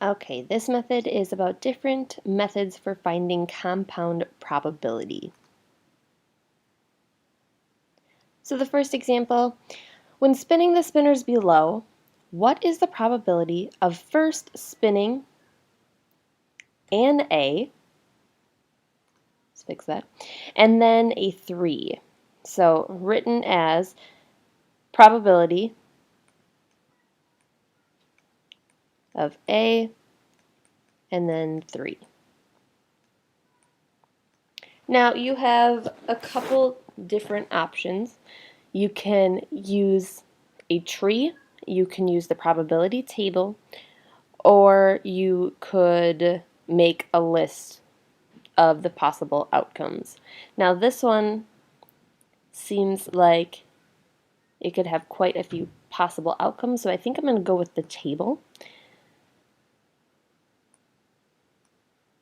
Okay, this method is about different methods for finding compound probability. So the first example, when spinning the spinners below, what is the probability of first spinning an A, let's fix that, and then a 3? So written as probability of A and then 3. Now you have a couple different options. You can use a tree, you can use the probability table, or you could make a list of the possible outcomes. Now this one seems like it could have quite a few possible outcomes, so I think I'm going to go with the table.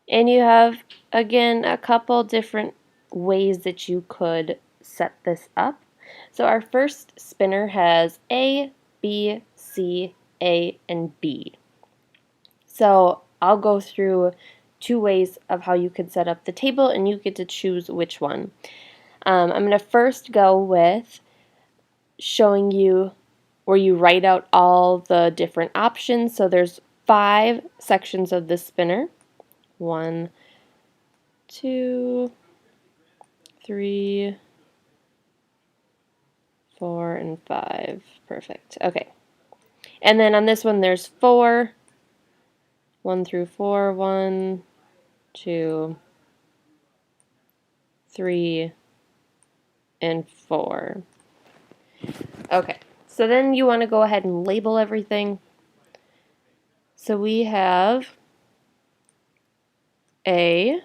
And you have, again, a couple different ways that you could set this up. So our first spinner has A, B, C, A, and B. So I'll go through 2 ways of how you could set up the table, and you get to choose which one. I'm going to first go with showing you where you write out all the different options. So there's 5 sections of the spinner. 1, 2, 3, 4, and 5. Perfect. Okay. And then on this one, there's 4. 1 through 4. 1, 2, 3, and 4. Okay. So then you want to go ahead and label everything. So we have A,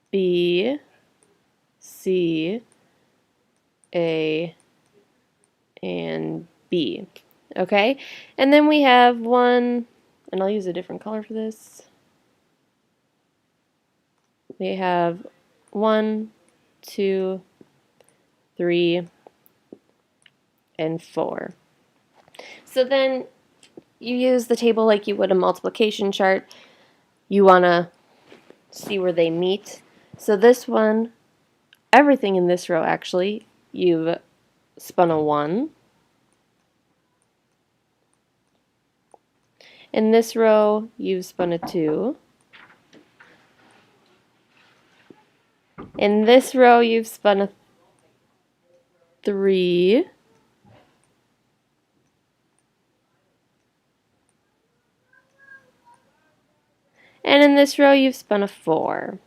B, C, A, and B. Okay? And then we have 1, and I'll use a different color for this. We have 1, 2, 3, and 4. So then you use the table like you would a multiplication chart. You want to see where they meet. So this one, everything in this row actually, you've spun a 1. In this row, you've spun a 2. In this row, you've spun a 3. And in this row, you've spun a 4.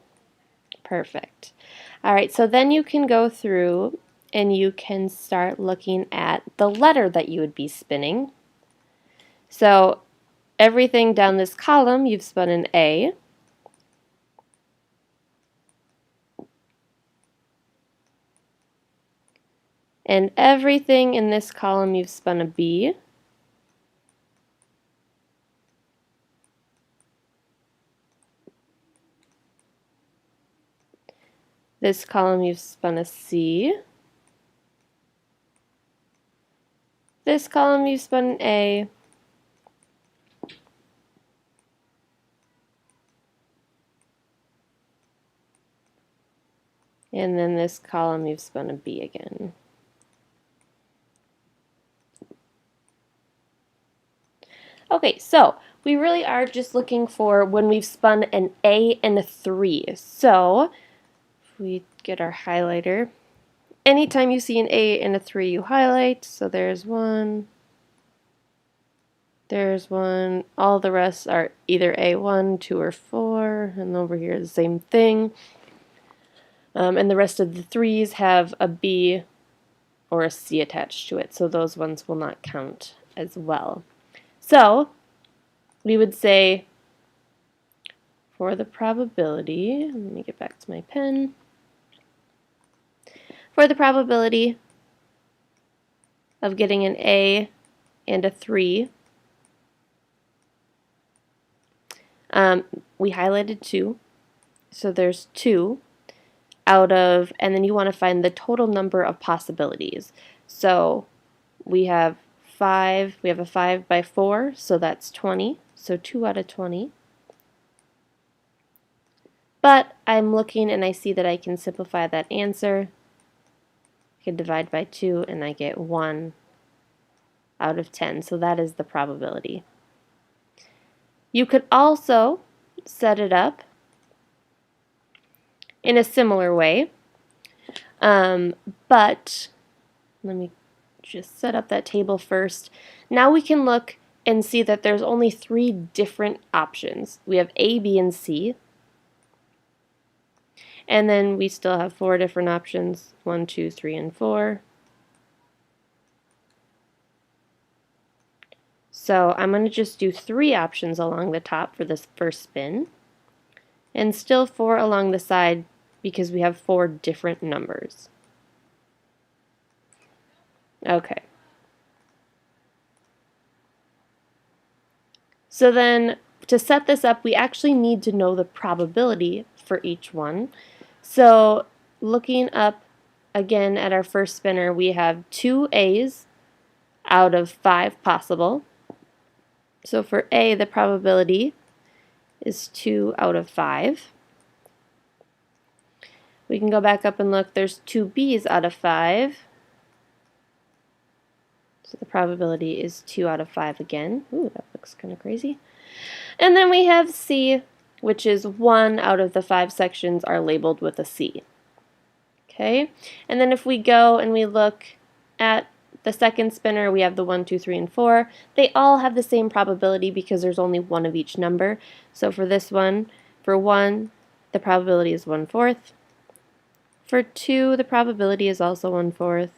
Perfect. All right, so then you can go through and you can start looking at the letter that you would be spinning. So everything down this column, you've spun an A. And everything in this column, you've spun a B. This column, you've spun a C. This column, you've spun an A. And then this column, you've spun a B again. Okay, so we really are just looking for when we've spun an A and a 3. So if we get our highlighter, anytime you see an A and a 3, you highlight. So there's 1, there's 1. All the rest are either A1, 2, or 4. And over here, the same thing. And the rest of the 3s have a B or a C attached to it. So those ones will not count as well. So we would say for the probability, let me get back to my pen. For the probability of getting an A and a 3, we highlighted 2. So there's 2 out of, and then you want to find the total number of possibilities. So we have 5, we have a 5 by 4, so that's 20, so 2 out of 20. But I'm looking and I see that I can simplify that answer. I can divide by 2 and I get 1 out of 10, so that is the probability. You could also set it up in a similar way, but let me just set up that table first. Now we can look and see that there's only 3 different options. We have A, B, and C. And then we still have 4 different options, 1, 2, 3, and 4. So I'm going to just do 3 options along the top for this first spin, and still 4 along the side because we have 4 different numbers. Okay. So then to set this up, we actually need to know the probability for each one. So looking up again at our first spinner, we have 2 A's out of 5 possible. So for A, the probability is 2 out of 5. We can go back up and look. There's 2 B's out of 5. So the probability is 2 out of 5 again. Ooh, that looks kind of crazy. And then we have C, which is 1 out of the 5 sections are labeled with a C. Okay, and then if we go and we look at the second spinner, we have the 1, 2, 3, and 4. They all have the same probability because there's only one of each number. So for this one, for 1, the probability is 1/4. For 2, the probability is also 1/4.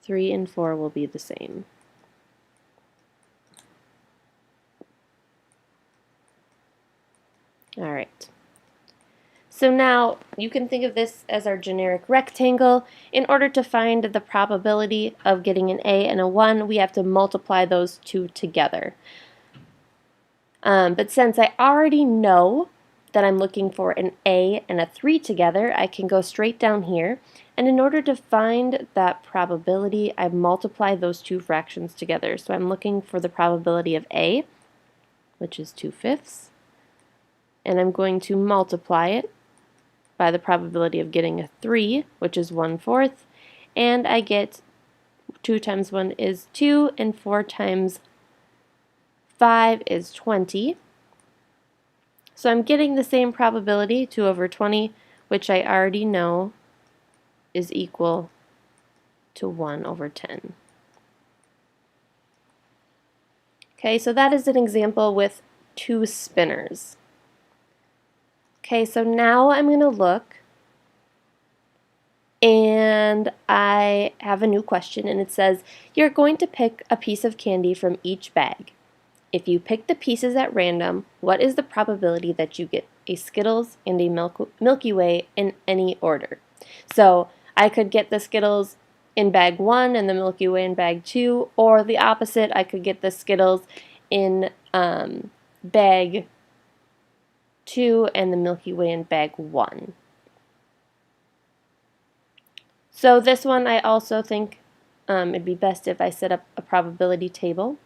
3 and 4 will be the same. All right. So now you can think of this as our generic rectangle. In order to find the probability of getting an A and a 1, we have to multiply those two together. But since I already know that I'm looking for an A and a 3 together, I can go straight down here. And in order to find that probability, I multiply those two fractions together. So I'm looking for the probability of A, which is 2/5. And I'm going to multiply it by the probability of getting a 3, which is 1/4, and I get 2 times 1 is 2, and 4 times 5 is 20. So I'm getting the same probability, 2 over 20, which I already know is equal to 1 over 10. Okay, so that is an example with 2 spinners. Okay, so now I'm going to look, and I have a new question, and it says, you're going to pick a piece of candy from each bag. If you pick the pieces at random, what is the probability that you get a Skittles and a Milky Way in any order? So I could get the Skittles in bag 1 and the Milky Way in bag 2, or the opposite, I could get the Skittles in bag 2 and the Milky Way in bag 1. So this one I also think it'd be best if I set up a probability table.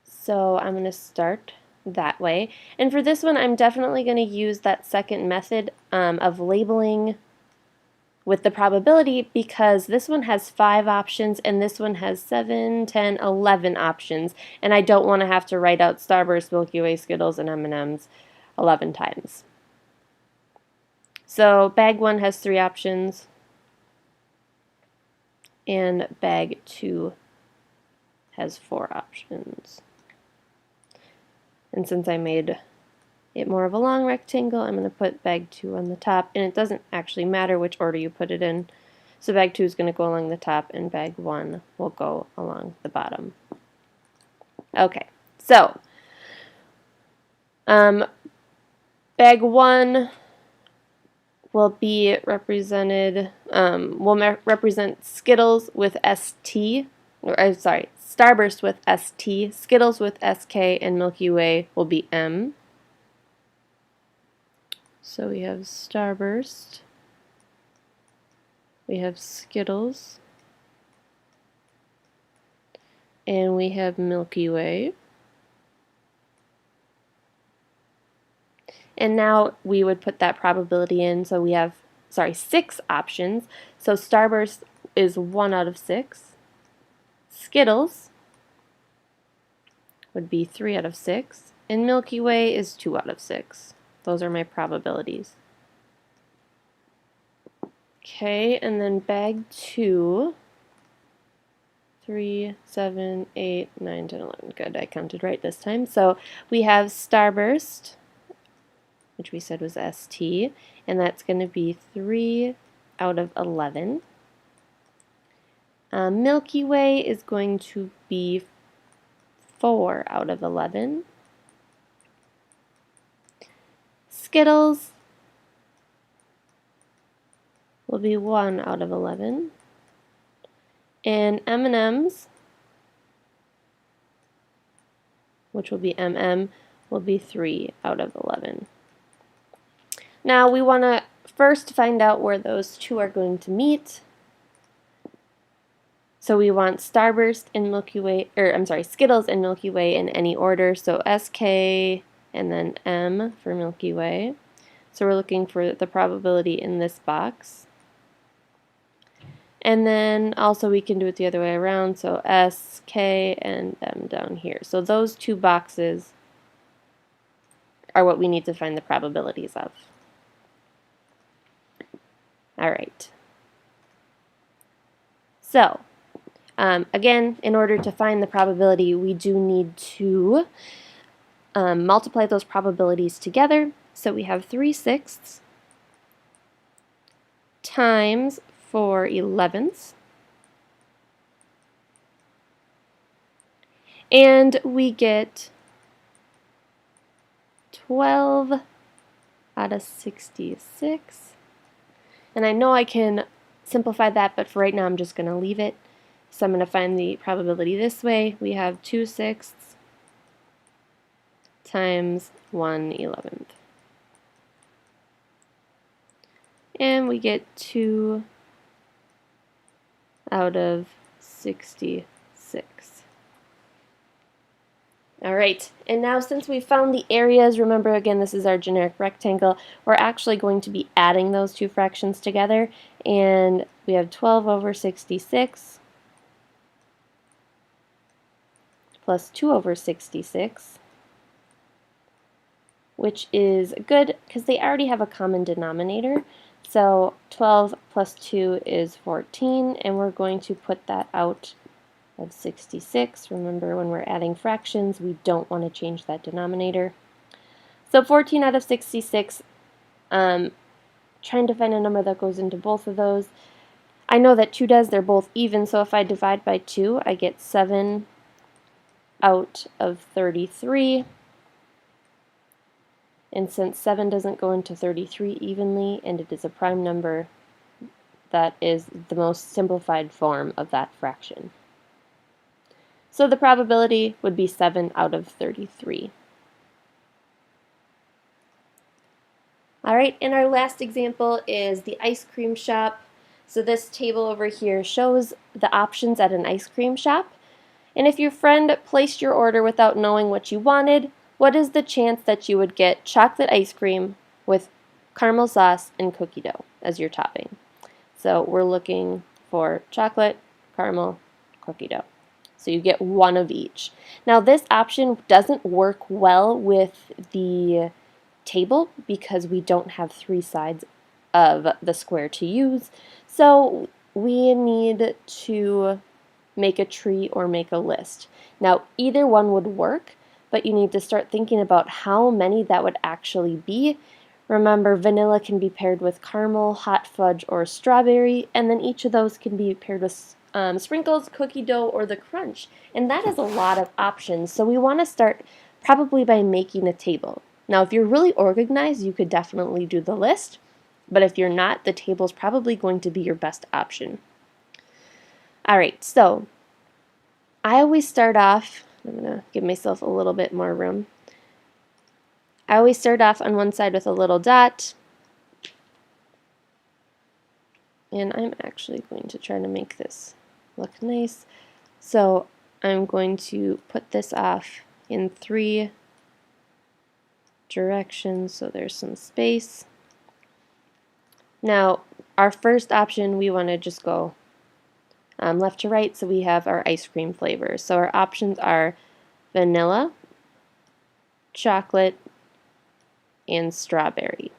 So I'm going to start that way. And for this one, I'm definitely going to use that second method of labeling with the probability, because this one has 5 options and this one has 7, 10, 11 options, and I don't want to have to write out Starburst, Milky Way, Skittles, and M&Ms 11 times. So bag 1 has 3 options, and bag 2 has 4 options. And since I made it more of a long rectangle, I'm going to put bag 2 on the top, and it doesn't actually matter which order you put it in. So bag 2 is going to go along the top, and bag 1 will go along the bottom. Okay, so bag 1 will be represented, will represent Skittles with ST, or sorry, Starburst with ST, Skittles with SK, and Milky Way will be M. So we have Starburst, we have Skittles, and we have Milky Way. And now we would put that probability in, so we have, 6 options. So Starburst is 1 out of 6. Skittles would be 3 out of 6. And Milky Way is 2 out of 6. Those are my probabilities. Okay, and then bag 2. 3, 7, 8, 9, 10, 11. Good, I counted right this time. So we have Starburst, which we said was ST, and that's going to be 3 out of 11. Milky Way is going to be 4 out of 11. Skittles will be 1 out of 11. And M&M's, which will be MM, will be 3 out of 11. Now we want to first find out where those two are going to meet. So we want Starburst and Milky Way, Skittles and Milky Way in any order. So SK and then M for Milky Way. So we're looking for the probability in this box. And then also we can do it the other way around. So S, K, and M down here. So those two boxes are what we need to find the probabilities of. All right. So, again, in order to find the probability, we do need to multiply those probabilities together. So we have 3/6 times 4/11. And we get 12 out of 66. And I know I can simplify that, but for right now I'm just going to leave it. So I'm going to find the probability this way. We have 2/6 times 1/11. And we get 2 out of 66. All right, and now since we found the areas, remember again this is our generic rectangle, we're actually going to be adding those two fractions together, and we have 12 over 66 plus 2 over 66, which is good because they already have a common denominator. So 12 plus 2 is 14, and we're going to put that out of 66. Remember, when we're adding fractions, we don't want to change that denominator. So 14 out of 66, trying to find a number that goes into both of those. I know that 2 does, they're both even, so if I divide by 2, I get 7 out of 33. And since 7 doesn't go into 33 evenly, and it is a prime number, that is the most simplified form of that fraction. So the probability would be 7 out of 33. All right, and our last example is the ice cream shop. So this table over here shows the options at an ice cream shop. And if your friend placed your order without knowing what you wanted, what is the chance that you would get chocolate ice cream with caramel sauce and cookie dough as your topping? So we're looking for chocolate, caramel, cookie dough. So you get one of each. Now this option doesn't work well with the table because we don't have 3 sides of the square to use. So we need to make a tree or make a list. Now either one would work, but you need to start thinking about how many that would actually be. Remember, vanilla can be paired with caramel, hot fudge, or strawberry, and then each of those can be paired with sprinkles, cookie dough, or the crunch. And that is a lot of options, so we want to start probably by making a table. Now, if you're really organized, you could definitely do the list, but if you're not, the table is probably going to be your best option. All right, so I always start off, I'm going to give myself a little bit more room. I always start off on one side with a little dot, and I'm actually going to try to make this look nice. So I'm going to put this off in 3 directions so there's some space. Now, our first option, we want to just go left to right, so we have our ice cream flavors. So our options are vanilla, chocolate, and strawberry.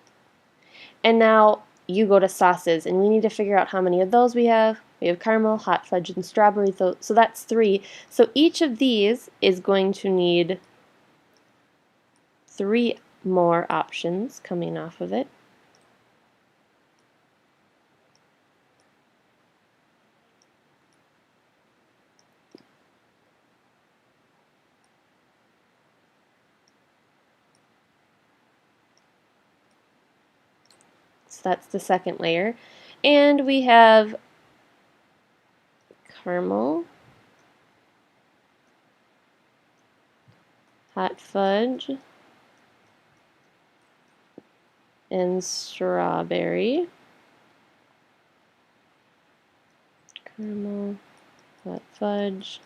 And now you go to sauces, and we need to figure out how many of those we have. We have caramel, hot fudge, and strawberry, so that's 3. So each of these is going to need 3 more options coming off of it. So that's the second layer. And we have caramel, hot fudge, and strawberry. Caramel, hot fudge,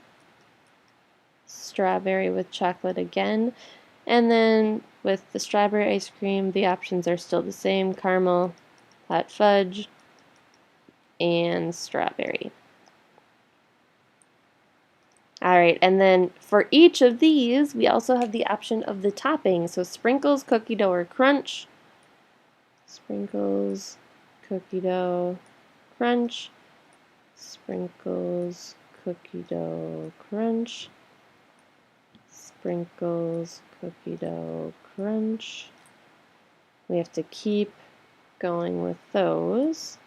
strawberry with chocolate again. And then with the strawberry ice cream, the options are still the same: caramel, hot fudge, and strawberry. Alright, and then for each of these, we also have the option of the topping. So sprinkles, cookie dough, or crunch. Sprinkles, cookie dough, crunch. Sprinkles, cookie dough, crunch. Sprinkles, cookie dough, crunch. We have to keep going with those.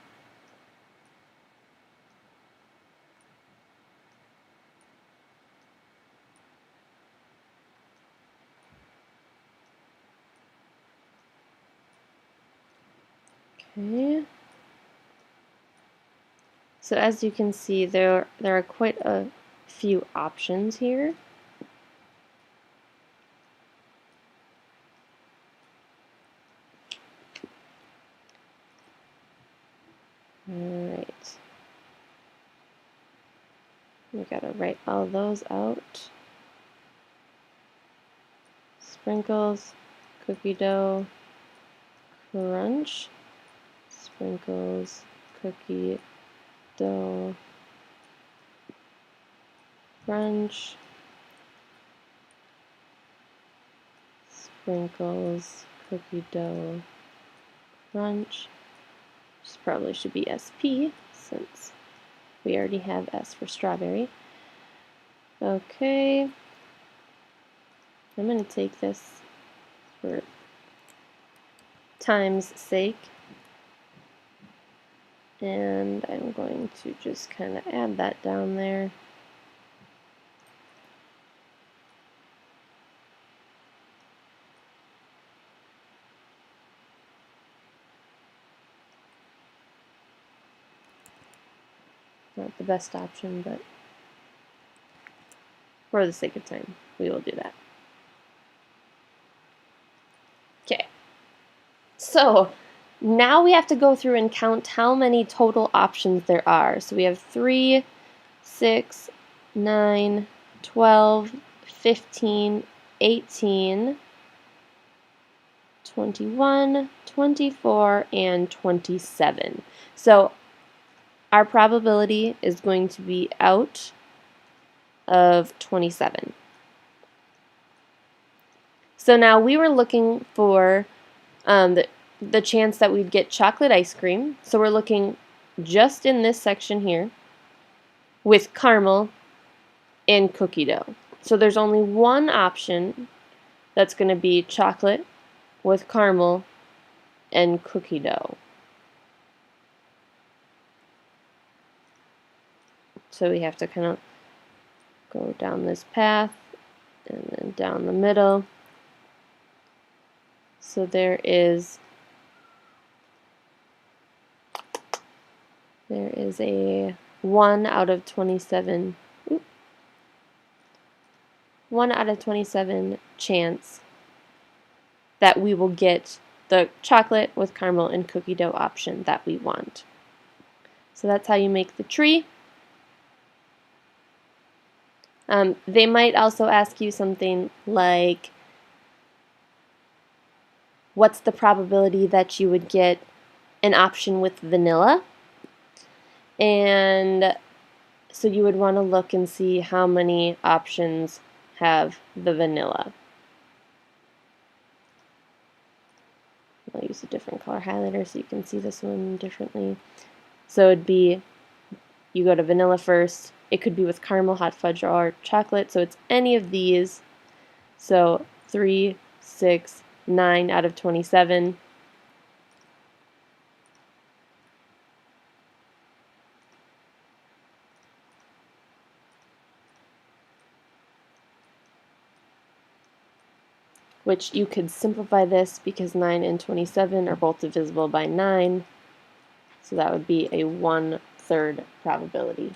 Okay. So as you can see, there are quite a few options here. Alright. We gotta write all those out. Sprinkles, cookie dough, crunch. Sprinkles, cookie dough, crunch. Sprinkles, cookie dough, crunch. This probably should be SP since we already have S for strawberry. Okay. I'm going to take this for time's sake, and I'm going to just kind of add that down there. Not the best option, but for the sake of time, we will do that. Okay. So now we have to go through and count how many total options there are. So we have 3, 6, 9, 12, 15, 18, 21, 24, and 27. So our probability is going to be out of 27. So now we were looking for the chance that we'd get chocolate ice cream. So we're looking just in this section here with caramel and cookie dough. So there's only one option that's going to be chocolate with caramel and cookie dough. So we have to kind of go down this path and then down the middle. So there is a 1 out of 27. 1 out of 27 chance that we will get the chocolate with caramel and cookie dough option that we want. So that's how you make the tree. They might also ask you something like, what's the probability that you would get an option with vanilla? And so you would want to look and see how many options have the vanilla. I'll use a different color highlighter so you can see this one differently. So it'd be, you go to vanilla first. It could be with caramel, hot fudge, or chocolate, so it's any of these. So 3, 6, 9 out of 27. Which you could simplify this because 9 and 27 are both divisible by 9. So that would be a 1/3 probability.